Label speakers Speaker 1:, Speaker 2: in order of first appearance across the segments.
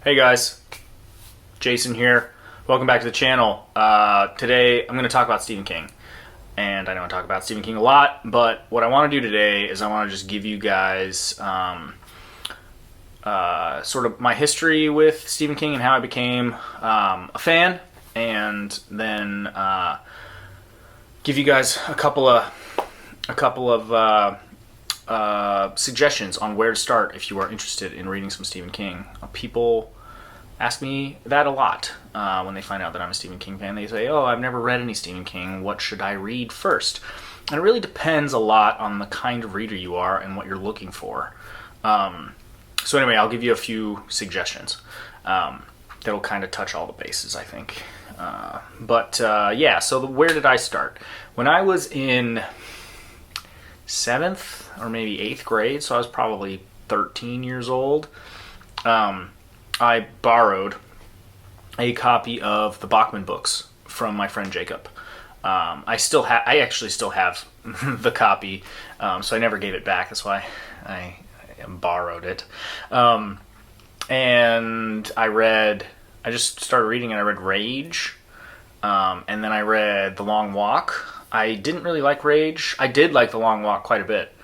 Speaker 1: Hey guys, Jason here. Welcome back to the channel. Today I'm going to talk about Stephen King. And I know I talk about Stephen King a lot, but what I want to do today is I want to just give you guys sort of my history with Stephen King and how I became a fan, and then give you guys a couple of suggestions on where to start if you are interested in reading some Stephen King. People ask me that a lot when they find out that I'm a Stephen King fan. They say, "Oh, I've never read any Stephen King. What should I read first?" And it really depends a lot on the kind of reader you are and what you're looking for. So anyway, I'll give you a few suggestions that'll kind of touch all the bases, I think. So where did I start? When I was in 7th or maybe 8th grade, so I was probably 13 years old, I borrowed a copy of the Bachman books from my friend Jacob. I actually still have the copy, so I never gave it back. That's why I borrowed it. And I just started reading, and I read Rage, and then I read The Long Walk. I didn't really like Rage. I did like The Long Walk quite a bit.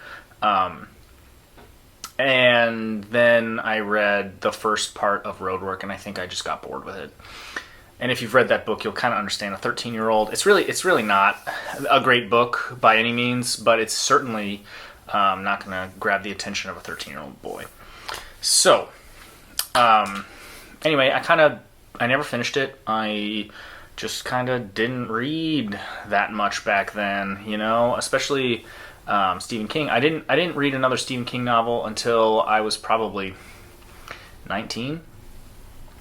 Speaker 1: And then I read the first part of Roadwork, and I think I just got bored with it. And if you've read that book, you'll kind of understand a 13-year-old. It's really not a great book by any means, but it's certainly not going to grab the attention of a 13-year-old boy. So, anyway, I never finished it. I just kind of didn't read that much back then, especially Stephen King. I didn't read another Stephen King novel until I was probably 19.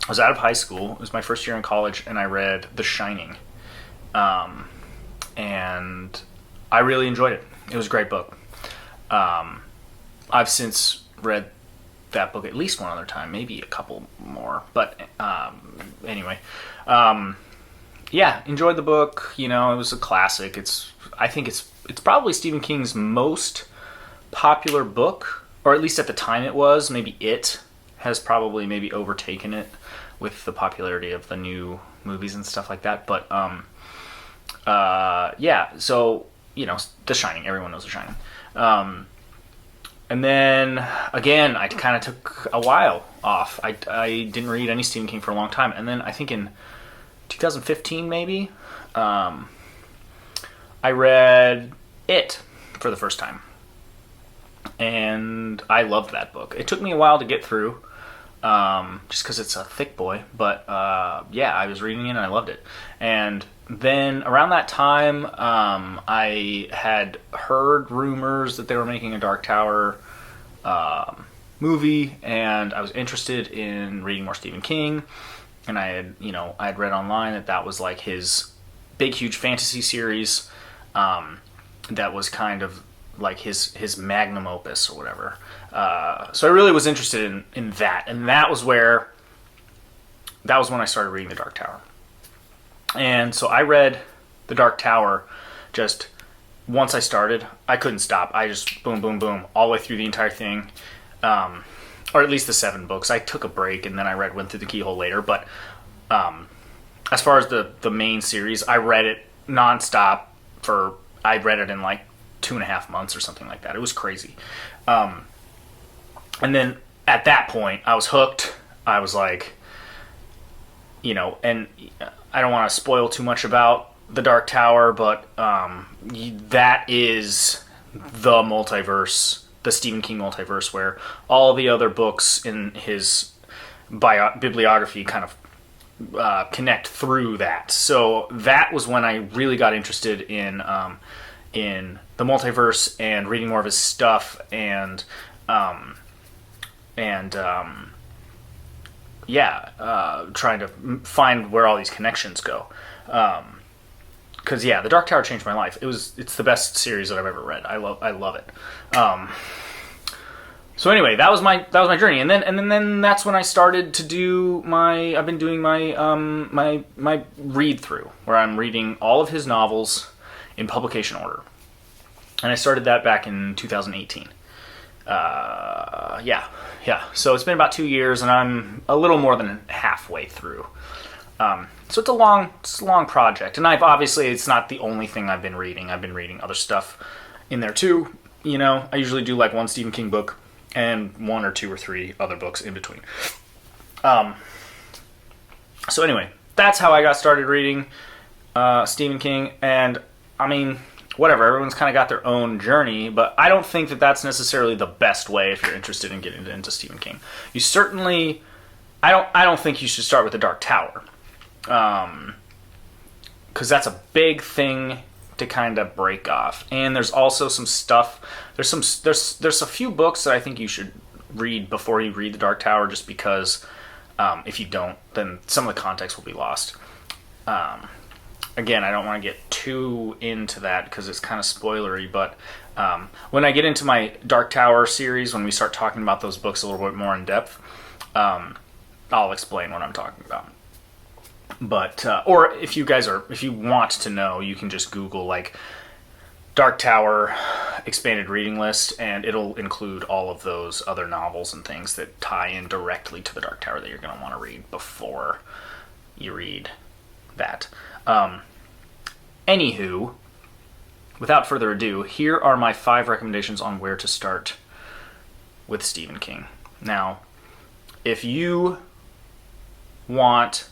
Speaker 1: I was out of high school. It was my first year in college, and I read The Shining. And I really enjoyed it. It was a great book. I've since read that book at least one other time, maybe a couple more. But anyway, enjoyed the book. It was a classic. I think it's probably Stephen King's most popular book, or at least at the time it was. Maybe it has probably maybe overtaken it with the popularity of the new movies and stuff like that. But so The Shining. Everyone knows The Shining. And then again, I kind of took a while off. I didn't read any Stephen King for a long time, and then I think in 2015 maybe, I read It for the first time, and I loved that book. It took me a while to get through, just because it's a thick boy, but I was reading it and I loved it. And then around that time, I had heard rumors that they were making a Dark Tower movie, and I was interested in reading more Stephen King. And I had read online that was like his big, huge fantasy series, that was kind of like his magnum opus or whatever. So I really was interested in that, and that was when I started reading The Dark Tower. And so I read The Dark Tower just once I started. I couldn't stop. I just boom, boom, boom, all the way through the entire thing. Or at least the 7 books. I took a break, and then I went through the Keyhole later. But as far as the main series, I read it nonstop I read it in like 2.5 months or something like that. It was crazy. And then at that point, I was hooked. I was like, and I don't want to spoil too much about The Dark Tower, but that is the multiverse, the Stephen King multiverse, where all the other books in his bibliography kind of connect through that. So that was when I really got interested in the multiverse and reading more of his stuff, and trying to find where all these connections go. Because The Dark Tower changed my life. It's the best series that I've ever read. I love it. So anyway, that was my journey, and then that's when I started to do I've been doing my read through, where I'm reading all of his novels in publication order, and I started that back in 2018. yeah. So it's been about 2 years, and I'm a little more than halfway through. So it's a long project, and it's not the only thing I've been reading. I've been reading other stuff in there too. I usually do like one Stephen King book and 1 or 2 or 3 other books in between. So anyway, that's how I got started reading Stephen King, and I mean, whatever, everyone's kind of got their own journey, but I don't think that that's necessarily the best way if you're interested in getting into Stephen King. You certainly, I don't think you should start with The Dark Tower, because that's a big thing to kind of break off. And there's also some stuff, there's a few books that I think you should read before you read The Dark Tower, just because if you don't, then some of the context will be lost. Again, I don't want to get too into that because it's kind of spoilery, but when I get into my Dark Tower series, when we start talking about those books a little bit more in depth, I'll explain what I'm talking about. But or if you want to know, you can just Google like Dark Tower expanded reading list, and it'll include all of those other novels and things that tie in directly to the Dark Tower that you're going to want to read before you read that. Anywho, without further ado, here are my 5 recommendations on where to start with Stephen King. Now, if you want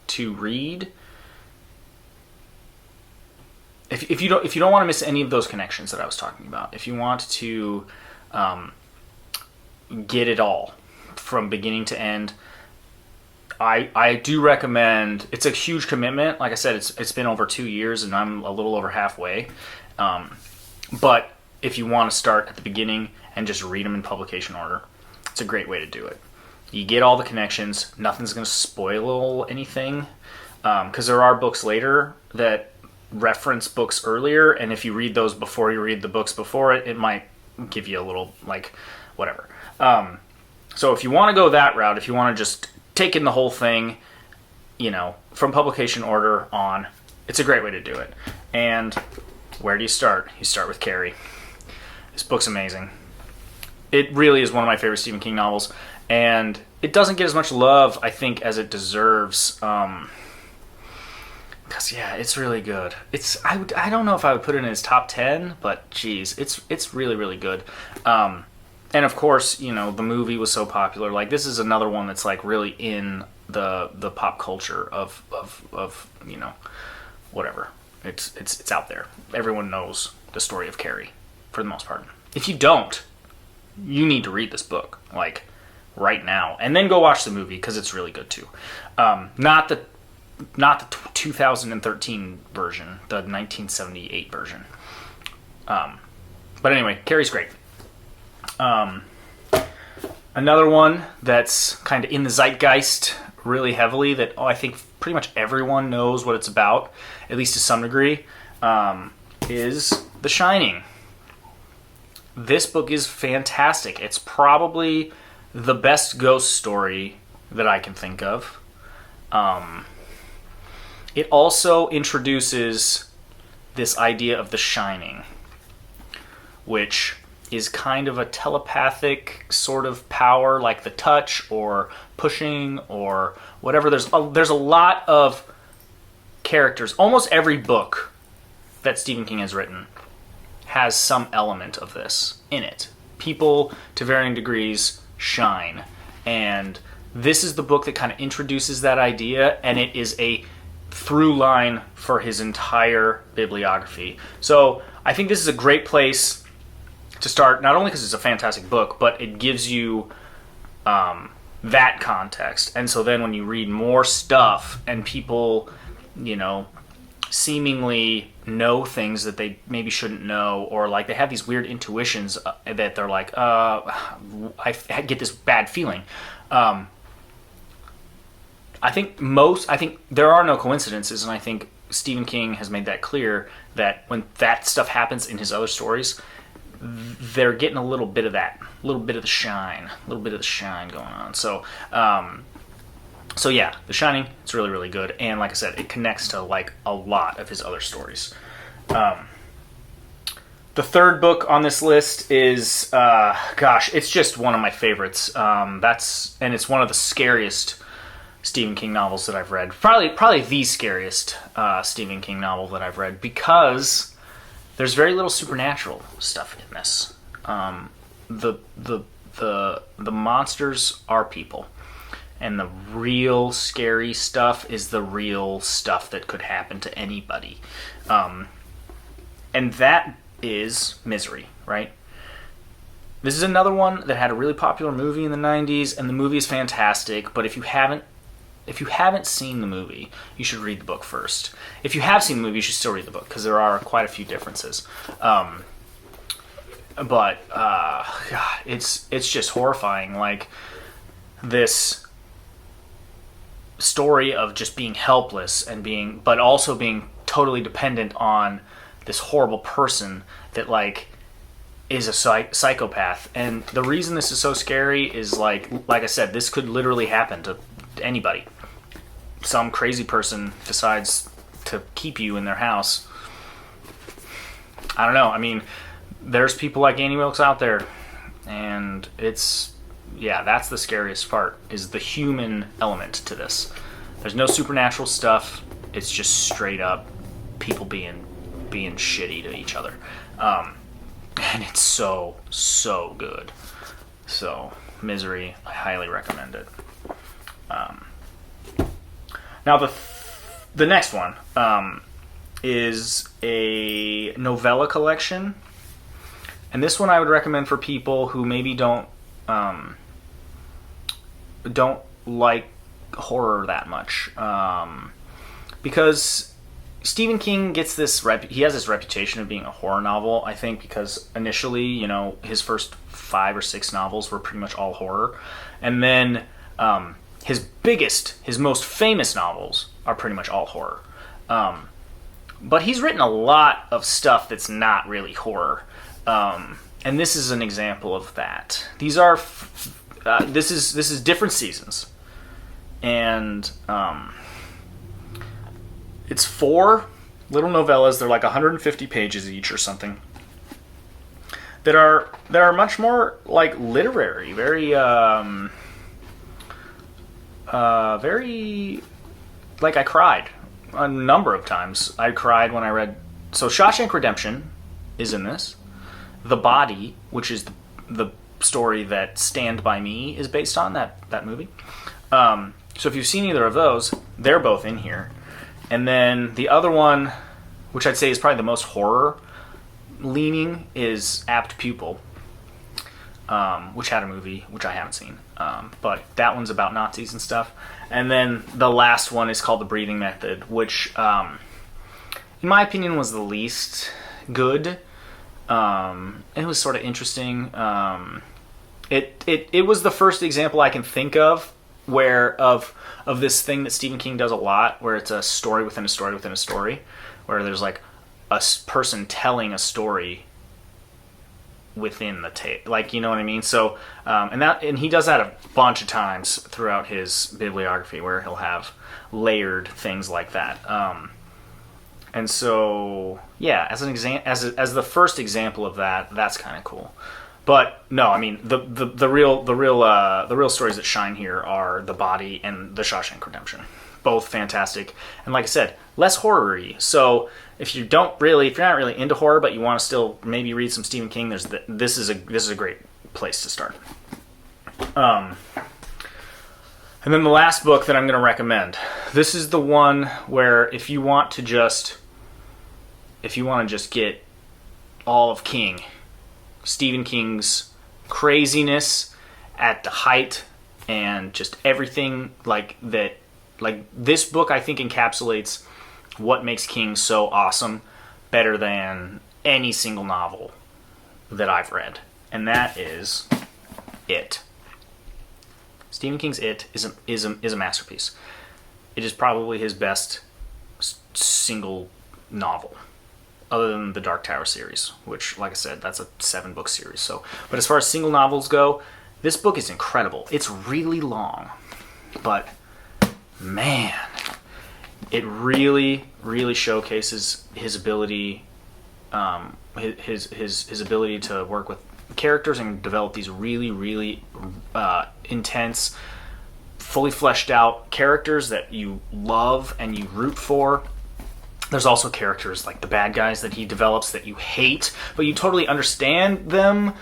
Speaker 1: to read, if you don't want to miss any of those connections that I was talking about, if you want to get it all from beginning to end, I do recommend. It's a huge commitment. Like I said, it's been over 2 years, and I'm a little over halfway. But if you want to start at the beginning and just read them in publication order, it's a great way to do it. You get all the connections. Nothing's going to spoil anything, because there are books later that reference books earlier, and if you read those before you read the books before it, it might give you a little, like, whatever. So if you want to go that route, if you want to just take in the whole thing, from publication order on, it's a great way to do it. And where do you start? You start with Carrie. This book's amazing. It really is one of my favorite Stephen King novels, and it doesn't get as much love, I think, as it deserves. Because it's really good. I don't know if I would put it in his top 10, but geez, it's really, really good. And of course, the movie was so popular. Like, this is another one that's like really in the pop culture of whatever. It's out there. Everyone knows the story of Carrie, for the most part. If you don't, you need to read this book, like, right now, and then go watch the movie, because it's really good too. Not the 2013 version, the 1978 version. But anyway, Carrie's great. Another one that's kind of in the zeitgeist really heavily, that I think pretty much everyone knows what it's about, at least to some degree, is The Shining. This book is fantastic. It's probably the best ghost story that I can think of. It also introduces this idea of the Shining, which is kind of a telepathic sort of power, like the touch or pushing or whatever. There's a lot of characters. Almost every book that Stephen King has written has some element of this in it. People, to varying degrees, shine. And this is the book that kind of introduces that idea, and it is a through line for his entire bibliography. So I think this is a great place to start, not only because it's a fantastic book, but it gives you that context. And so then when you read more stuff and people, seemingly know things that they maybe shouldn't know, or like they have these weird intuitions that they're like, I get this bad feeling. I think there are no coincidences, and I think Stephen King has made that clear, that when that stuff happens in his other stories, they're getting a little bit of that, a little bit of the shine going on. So yeah, The Shining, it's really, really good. And like I said, it connects to like a lot of his other stories. The third book on this list is, gosh, it's just one of my favorites. And it's one of the scariest Stephen King novels that I've read. Probably the scariest Stephen King novel that I've read, because there's very little supernatural stuff in this. The monsters are people, and the real scary stuff is the real stuff that could happen to anybody, and that is Misery, right? This is another one that had a really popular movie in the 90s, and the movie is fantastic, but if you haven't seen the movie, you should read the book first. If you have seen the movie, you should still read the book, because there are quite a few differences. God, it's just horrifying. Like, this story of just being helpless but also being totally dependent on this horrible person that, like, is a psychopath. And the reason this is so scary is, like I said, this could literally happen to anybody. Some crazy person decides to keep you in their house. I don't know. I mean, there's people like Annie Wilkes out there, and that's the scariest part, is the human element to this. There's no supernatural stuff. It's just straight up people being shitty to each other. And it's so good. So, Misery, I highly recommend it. Now the next one is a novella collection, and this one I would recommend for people who maybe don't like horror that much, because Stephen King gets he has this reputation of being a horror novel, I think, because initially, his first 5 or 6 novels were pretty much all horror, and then his most famous novels are pretty much all horror. But he's written a lot of stuff that's not really horror. And this is an example of that. These are, this is different seasons. And it's 4 little novellas. They're like 150 pages each or something. That are much more like literary, very like, I cried a number of times. I cried when I read. So Shawshank Redemption is in this. The Body, which is the story that Stand By Me is based on, that movie. So if you've seen either of those, they're both in here. And then the other one, which I'd say is probably the most horror leaning, is Apt Pupil, which had a movie, which I haven't seen. But that one's about Nazis and stuff. And then the last one is called The Breathing Method, which, in my opinion, was the least good. It was sort of interesting. It was the first example I can think of of this thing that Stephen King does a lot, where it's a story within a story within a story, where there's like a person telling a story within the tape, like, you know what I mean? So, and he does that a bunch of times throughout his bibliography, where he'll have layered things like that. And so, yeah, as the first example of that, that's kind of cool. But no, I mean, the real stories that shine here are The Body and The Shawshank Redemption, both fantastic. And like I said, less horror-y. So if you're not really into horror, but you want to still maybe read some Stephen King, this is a great place to start. And then the last book that I'm going to recommend. This is the one where if you want to just get all of Stephen King's craziness at the height, and just everything like that. Like, this book, I think, encapsulates what makes King so awesome, better than any single novel that I've read, and that is It. Stephen King's It is a masterpiece. It is probably his best single novel, other than the Dark Tower series, which, like I said, that's a 7-book series. So, but as far as single novels go, this book is incredible. It's really long, but man, it really, really showcases his ability his ability to work with characters and develop these really intense, fully fleshed out characters that you love and you root for. There's also characters like the bad guys that he develops that you hate, but you totally understand them,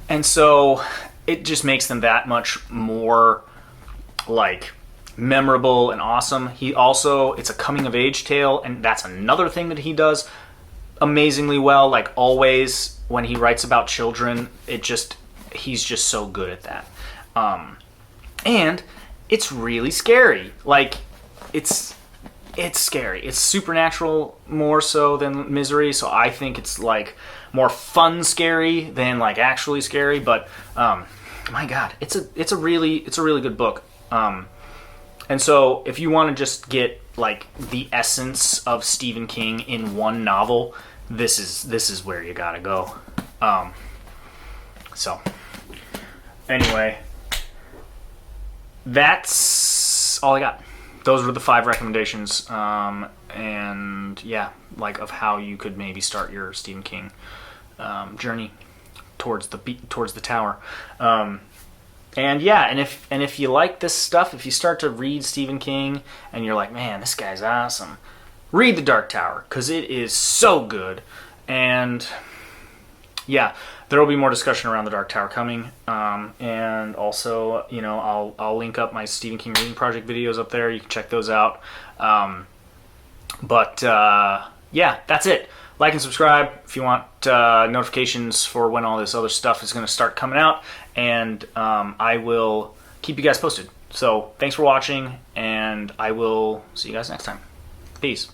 Speaker 1: and so it just makes them that much more like memorable and awesome. It's a coming of age tale, and that's another thing that he does amazingly well. Like always when he writes about children, he's just so good at that. And it's really scary. Like it's scary. It's supernatural more so than Misery, so I think it's like more fun scary than like actually scary. But my God, it's a really good book. And so if you want to just get like the essence of Stephen King in one novel, this is where you gotta go. So anyway, that's all I got. Those were the 5 recommendations, and yeah, like of how you could maybe start your Stephen King journey towards the tower. And yeah, and if you like this stuff, if you start to read Stephen King and you're like, man, this guy's awesome, read The Dark Tower, because it is so good. And yeah, there will be more discussion around The Dark Tower coming, and also, you know, I'll link up my Stephen King reading project videos up there. You can check those out. But yeah, that's it. Like and subscribe if you want notifications for when all this other stuff is going to start coming out, and I will keep you guys posted. So thanks for watching, and I will see you guys next time. Peace.